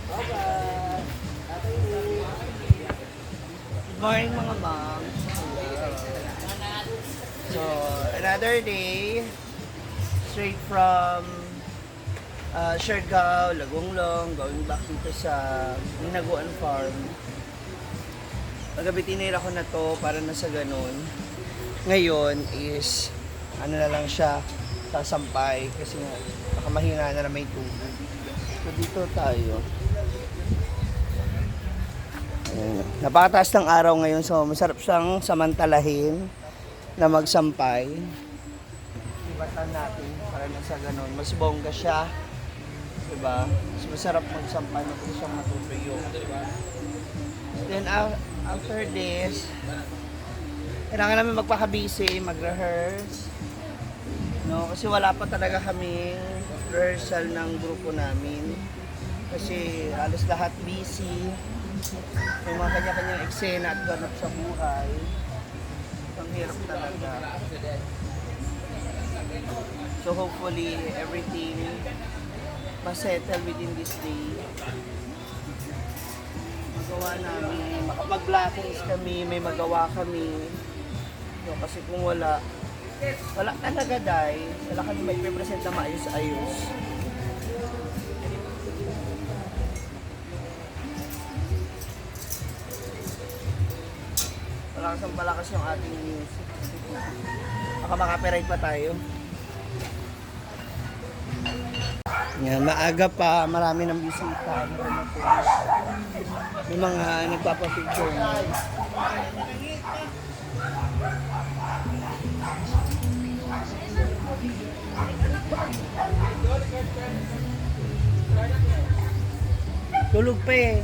Good morning mga moms. So, another day. Straight from Siargao, Lagonglong, going back dito sa Hinaguan Farm. Paggabi tinira ko na to para na sa ganun. Ngayon is, ano na lang siya, sasampay kasi nga, baka mahina na may tubig. So, dito tayo. Ayan. Napakataas ng araw ngayon, so masarap siyang samantalahin na magsampay. Ibatan natin para na sa ganun. Mas bongga siya. Diba? Mas masarap magsampay, matuloy siyang matutuyo. Then after this, kailangan namin magpakabisi, mag-rehearse. No? Kasi wala pa talaga kaming rehearsal ng grupo namin. Kasi halos lahat busy. May mga kanya-kanyang eksena at ganap sa buhay. Ang hirap talaga. So hopefully everything masettle within this day. Magawa namin, makapag-blackings kami, may magawa kami. So, kasi kung wala talaga dahil wala kami may present na maayos-ayos. Palakas yung ating music. Baka makapiright pa tayo. Yan, maaga pa, marami ng bisita. May mga nagpapapicture na. Tulog pa eh.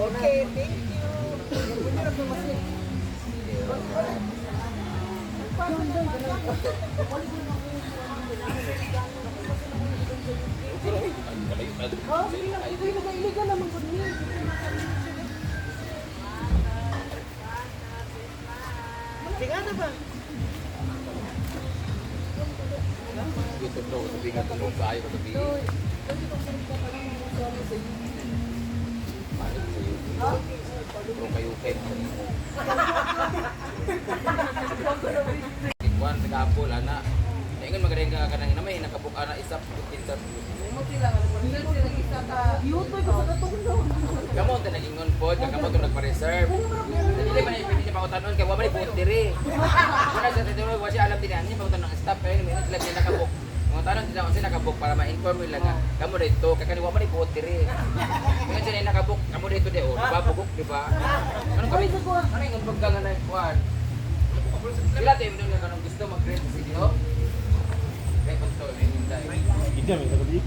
Okay, thank you. Tingnan na ba? Dito bro, sabi nga tulog sa ayaw sabi. Paano sa iyo? Bro kayo kay. Ikwan sa kapol ana. Ingon magaling ka kanang namay nakabuk ana isap kinsa. Kamu ta nagingon pod, kamu to nagpa-reserve. Dili man pwede siya pautanon kay wa man ibot diri. Kana sa titulo wa siya alam dinhan niya pautan ng staff kay may sila sila nakabuk. Mga tanong sila kung sila nakabuk para ma-inform nila nga kamu dito kay kani wa man ibot diri. Kaya sila nakabuk, kamu dito de o, ba bugok di ba? Anong kami? Ano yung paggangan na kuan? Sila tayo mo nga kanang gusto mag-create sa video. Kaya kung to yung dahil. Ika may kabalik.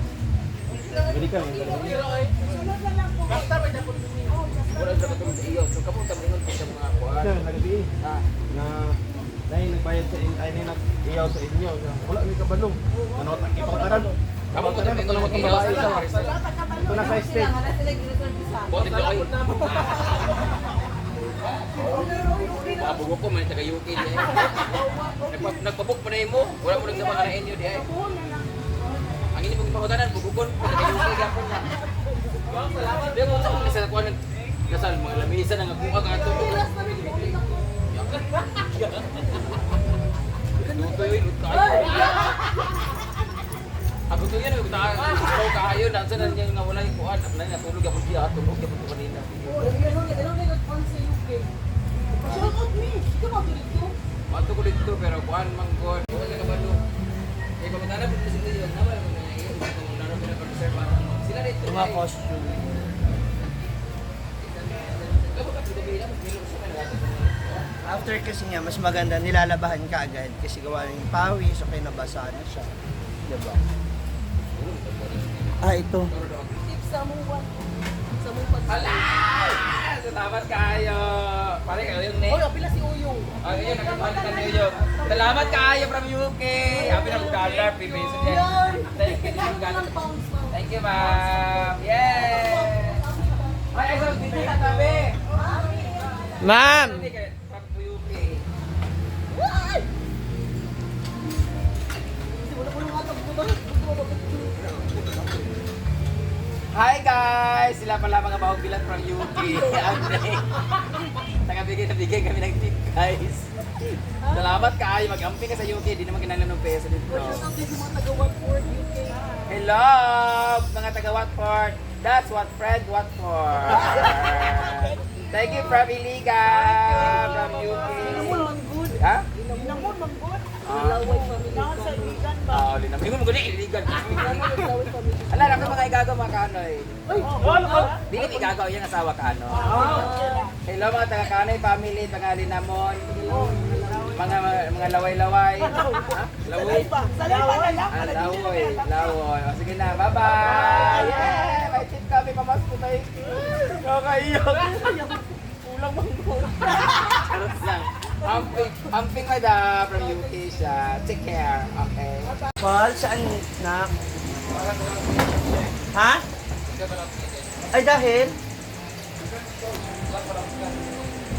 Kabalik ka may kabalik. Basta may dapat wala sa katulong sa iyo. So kamu tamingon sa mga kuan. Ika nagabi Ah, na dahil nagbayad sa inyo, ay nag-iyaw sa inyo. Wala may kabalong. Ano ipautaran? kamu to tamingon Ito naman sa itong iyo. babae ito. Ito na sa stage. Botin ko kayo. nakabugok ko, man taga-UK di ay. Nagpabuk pa na mo, wala mo nagsama ka na inyo di ay. Ang ini pong pahutanan, bugukon, taga-UK gapon na. Di ko sa nasa kuha ng nasal, mga lamisa ng akuha ka ito. Luto yun, luto kayo. Ako to yan, ikaw kayo, nasa na niya nga wala yung kuhan. Ako na natulog ako siya, tulog ako po kanina. Mato ko dito, pero kuhan manggod. Huwag ka kabalo. Eh, pagkatala po sila yun, naman mo na yun. Kung laro ko na producer, sila rito. Mga costume. Kapag kasi gabi na, mas nilong siya na After kasi nga, mas maganda nilalabahan ka agad kasi gawa ng pawis o kaya nabasa na siya. Diba? Ah, ito. Hala! Salamat kayo! Pare kayo yung name. Pila si Uyong. Ah, ngayon, nagkakalit ka niyo yun. Salamat kayo from UK! Happy na dollar, pipiso niya. Thank you, ma'am! Yay! Ay, so, dito sa tabi! Ma'am! From UK. Hi guys! Sila pala mga bahog bilat from UK. Tagabigay na bigay kami ng tip guys. Salamat kayo. Mag-amping ka sa UK. Di naman kinanglan ng peso dito. Hello! Mga taga Watford. That's what Fred Watford. Thank you from Iliga. From UK. Ha? Linamon mo gani iligan. Ala ra mga igagaw mga kanoy. Dili igagaw yang asawa ka ano. Hello mga taga Kanoy family, taga Linamon. Mga laway-laway. Laway. Laway. O sige na, bye-bye. Yeah, may tip kami pamasko tayo. Nakaiyak. Kulang bang charot lang. Amping mada from UK siya. Take care. Okay. Paul, saan na? Ha? Ay, dahil?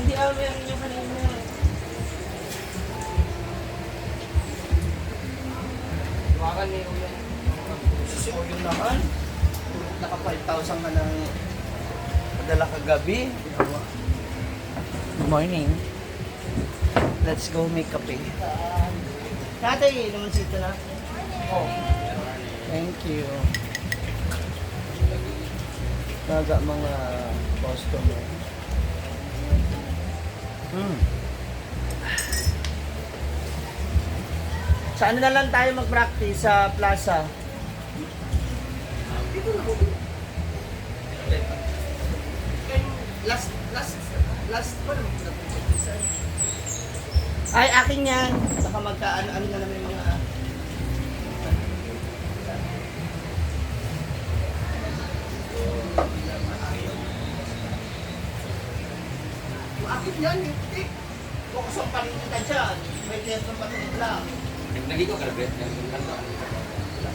Hindi aware niyo kanina. Tumakan ni Uyan. So, yun naman. Naka 5,000 ka lang padala kagabi. Good morning. Let's go make kape. Tatay, naman sito na. Oh. Thank you. Naga mga customer. Saan na lang tayo mag-practice sa plaza? Dito na ako. Last pa naman na-practice. Ay, akin yan. Baka magka-ano-ano na naman yung mga... Akin yan, yung tik. Bukas ang palinita dyan. May test ng palinita. Nagiko ka na, Brett? Nagkanta ka na.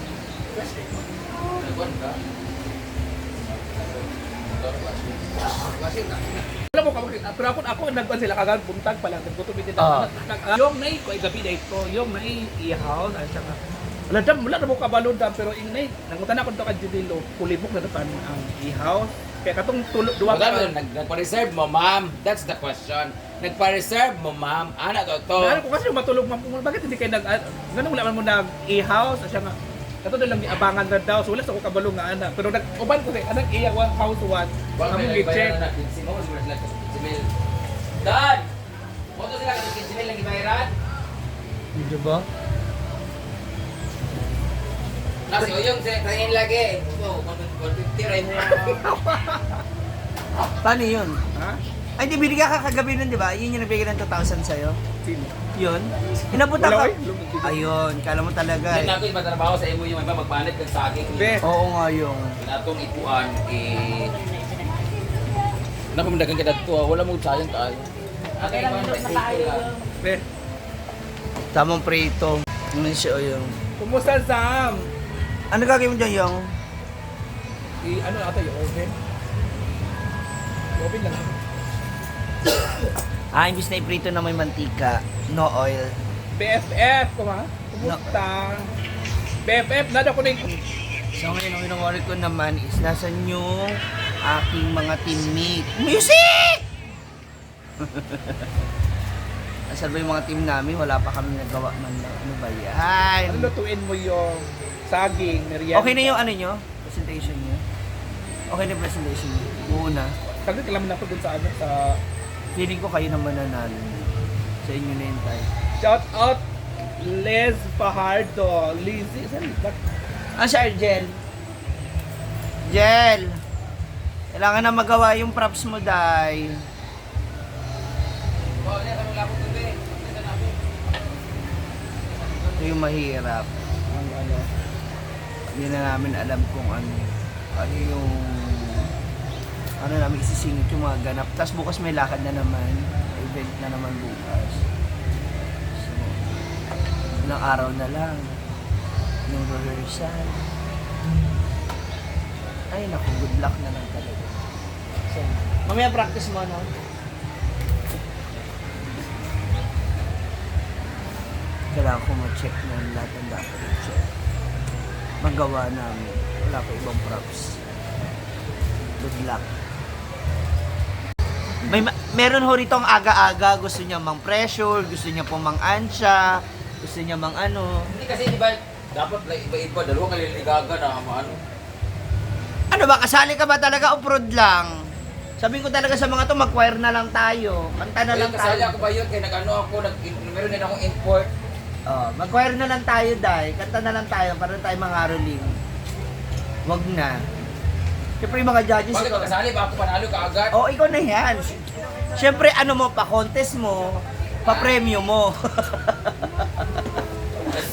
Nagkuhan ka? Alam mo pero ako nagkuhan sila kagad buntag pa lang nagtutubi din yung nay ko gabi na ito yung nay ihaw at saka wala na mo kabalo dam pero inay nangutan ako to ka Judilo kulibok na depan ang ihaw kaya katong duwa ka Nagpa-reserve mo, ma'am. That's the question. Nagpa-reserve mo, ma'am. Ano to? Ano ko kasi matulog man bakit hindi kayo ganun wala man mo nag ihaw at saka kato lang abangan na daw so wala sa ko kabalo nga ana pero nag-uban ko kay anang iya house one among i-check Dad! Moto sila kasi 15,000 lang ibayaran? Hindi ba? Nasi Uyong kain lagi. Oo, 150 rin. Paano yun? ha Ay, di binigyan ka kagabi nun, di ba? Yun yung nabigyan ng 2,000 sa'yo. sino Yun. Inabutan Wala, ka. oy. Lumabas. Ayun, kala mo talaga Yan eh. ako yung matrabaho sa imo yung iba magbanat kang saging. Be. Oo nga yung. Natong ipuan nakumundagan kita to. Wala mo sayang tayo. Okay lang tayo. Be. Tamang prito. Ano siya o yung. Kumusta Sam? Ano gagawin mo dyan yung? Ano ata yung oven? Oven lang. Imbis na iprito na may mantika, no oil. BFF ko ha? Kumusta? BFF, nada ko na yung... So ngayon, ang winawari ko naman is nasan yung aking mga teammate. Music! Nasaan ba yung mga team namin? Wala pa kami nagawa man lang. Ano ba yan? Lutuin mo yung saging, merienda. Okay na yung ano nyo? Presentation nyo? Okay na yung presentation nyo? Buo na. Saglit lang naman ako dun sa ano, sa... Feeling ko kayo naman nanalo. Sa inyo na yun tayo. Shout out Les Fajardo. Lizzie, saan ba? Ah, si Argel. Jel! Kailangan na magawa yung props mo, Day. Ito yung mahirap. Ang ano, hindi na namin alam kung ano yung ano namin isisingit yung mga ganap. Tapos bukas may lakad na naman. Event na naman bukas. So, ilang araw na lang. Yung rehearsal. Ay naku, good luck na lang talaga. So, mamaya practice mo, no? Kailangan ko ma-check na lahat ng dapat i-check. Magawa namin. Wala pa ibang props. Good luck. Meron ho rito ang aga-aga. Gusto niya mang pressure, gusto niya pong mang ansya, gusto niya mang ano. Hindi kasi di ba dapat like, iba-iba, dalawa kayo ligaga na ano. Ano ba, kasali ka ba talaga o prod lang? Sabi ko talaga sa mga to, mag-choir na lang tayo. Kanta na lang Kasali tayo. ako ba yun? Kaya nag-ano ako, meron din akong import. Oh, mag-choir na lang tayo, Day. Kanta na lang tayo para tayo mangaroling. Wag na. Siyempre yung mga judges... Bakit kasali ba ako panalo ka agad? Oh, ikaw na yan. Siyempre, ano mo, pa-contest mo, pa-premyo mo.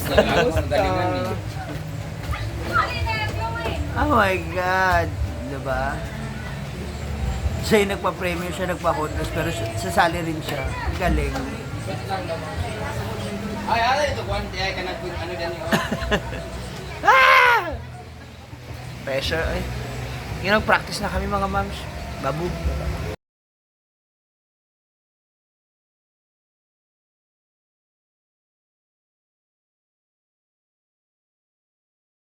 Naglago sa galingan eh. Oh my God. Diba? Siya yung nagpa-premyo, siya nagpa-contest, pero sasali rin siya. Galing. Ay, ala ito, guwante ay kanag ano din yun. Pressure, ay. Yung nag-practice na kami mga moms. Babu.